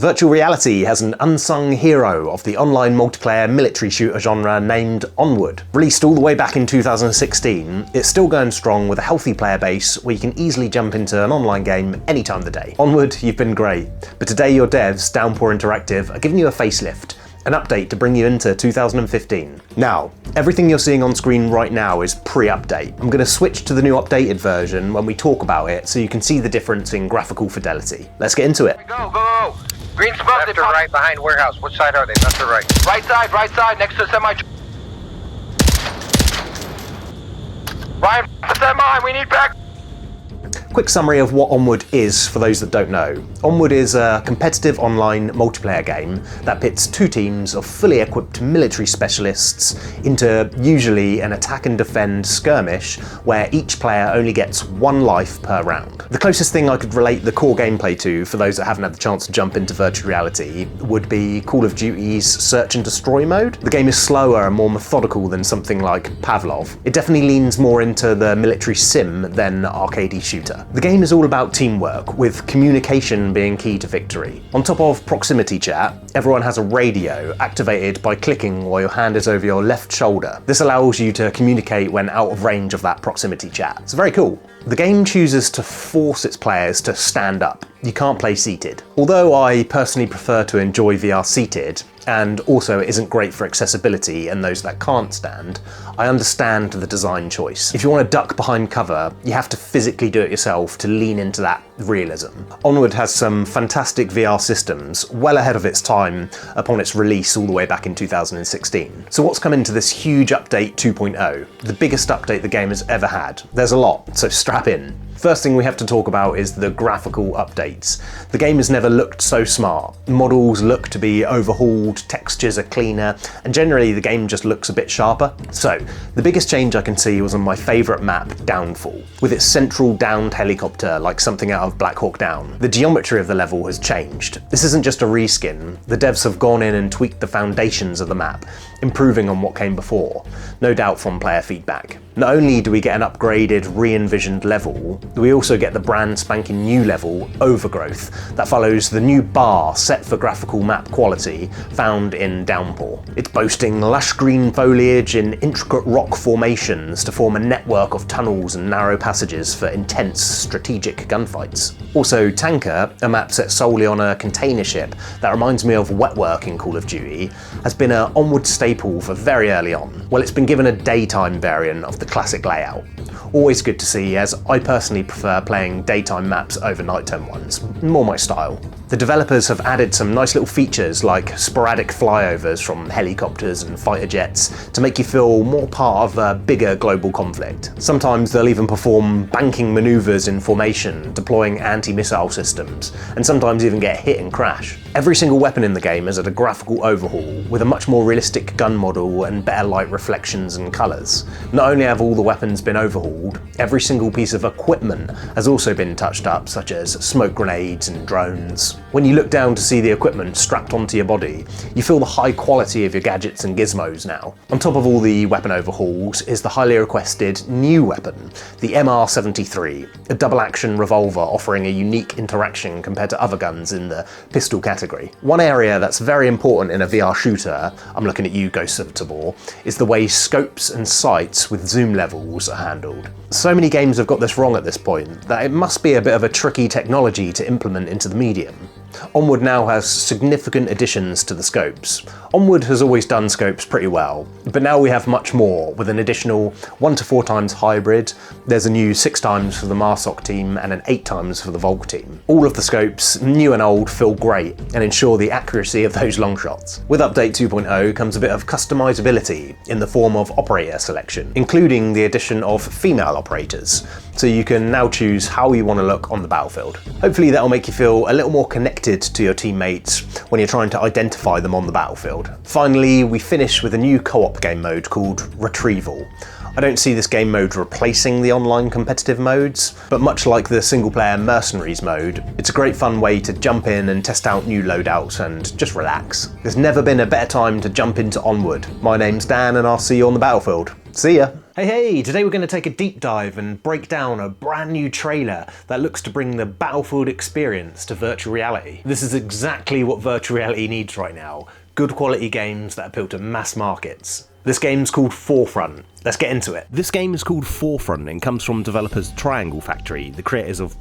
Virtual reality has an unsung hero of the online multiplayer military shooter genre named Onward. Released all the way back in 2016, it's still going strong with a healthy player base where you can easily jump into an online game any time of the day. Onward, you've been great, but today your devs, Downpour Interactive, are giving you a facelift. An update to bring you into 2015. Now, everything you're seeing on screen right now is pre-update. I'm going to switch to the new updated version when we talk about it so you can see the difference in graphical fidelity. Let's get into it. Go! Green smoke. Left or right behind warehouse. Which side are they? Left or right? Right side, next to the semi. Ryan, semi, we need back. Quick summary of what Onward is for those that don't know. Onward is a competitive online multiplayer game that pits two teams of fully equipped military specialists into usually an attack and defend skirmish where each player only gets one life per round. The closest thing I could relate the core gameplay to, for those that haven't had the chance to jump into virtual reality, would be Call of Duty's Search and Destroy mode. The game is slower and more methodical than something like Pavlov. It definitely leans more into the military sim than arcadey shooter. The game is all about teamwork, with communication being key to victory. On top of proximity chat, everyone has a radio activated by clicking while your hand is over your left shoulder. This allows you to communicate when out of range of that proximity chat. It's very cool. The game chooses to force its players to stand up. You can't play seated. Although I personally prefer to enjoy VR seated, and also it isn't great for accessibility and those that can't stand, I understand the design choice. If you want to duck behind cover, you have to physically do it yourself to lean into that realism. Onward has some fantastic VR systems, well ahead of its time upon its release all the way back in 2016. So what's come into this huge update 2.0? The biggest update the game has ever had. There's a lot, so strap in. First thing we have to talk about is the graphical updates. The game has never looked so smart. Models look to be overhauled, textures are cleaner, and generally the game just looks a bit sharper. So, the biggest change I can see was on my favourite map, Downfall, with its central downed helicopter like something out of Black Hawk Down. The geometry of the level has changed. This isn't just a reskin. The devs have gone in and tweaked the foundations of the map, improving on what came before, no doubt from player feedback. Not only do we get an upgraded, re-envisioned level, we also get the brand spanking new level, Overgrowth, that follows the new bar set for graphical map quality found in Downpour. It's boasting lush green foliage in intricate rock formations to form a network of tunnels and narrow passages for intense strategic gunfights. Also Tanker, a map set solely on a container ship that reminds me of Wetwork in Call of Duty, has been an Onward staple for very early on. Well, it's been given a daytime variant of the classic layout. Always good to see, as I personally prefer playing daytime maps over nighttime ones, more my style. The developers have added some nice little features like sporadic flyovers from helicopters and fighter jets to make you feel more part of a bigger global conflict. Sometimes they'll even perform banking maneuvers in formation, deploying anti-missile systems, and sometimes even get hit and crash. Every single weapon in the game has had a graphical overhaul, with a much more realistic gun model and better light reflections and colours. Not only have all the weapons been overhauled, every single piece of equipment has also been touched up, such as smoke grenades and drones. When you look down to see the equipment strapped onto your body, you feel the high quality of your gadgets and gizmos now. On top of all the weapon overhauls is the highly requested new weapon, the MR73, a double-action revolver offering a unique interaction compared to other guns in the pistol category. One area that's very important in a VR shooter, I'm looking at you Ghosts of Tabor, is the way scopes and sights with zoom levels are handled. So many games have got this wrong at this point that it must be a bit of a tricky technology to implement into the medium. Onward now has significant additions to the scopes. Onward has always done scopes pretty well, but now we have much more, with an additional 1 to 4 times hybrid. There's a new 6 times for the MARSOC team and an 8 times for the Volk team. All of the scopes, new and old, feel great and ensure the accuracy of those long shots. With update 2.0 comes a bit of customizability in the form of operator selection, including the addition of female operators, so you can now choose how you want to look on the battlefield. Hopefully that'll make you feel a little more connected to your teammates when you're trying to identify them on the battlefield. Finally, we finish with a new co-op game mode called Retrieval. I don't see this game mode replacing the online competitive modes, but much like the single-player Mercenaries mode, it's a great fun way to jump in and test out new loadouts and just relax. There's never been a better time to jump into Onward. My name's Dan and I'll see you on the battlefield. See ya! Hey, today we're going to take a deep dive and break down a brand new trailer that looks to bring the Battlefield experience to virtual reality. This is exactly what virtual reality needs right now. Good quality games that appeal to mass markets. This game's called Forefront. Let's get into it. This game is called Forefront and comes from developers Triangle Factory, the creators of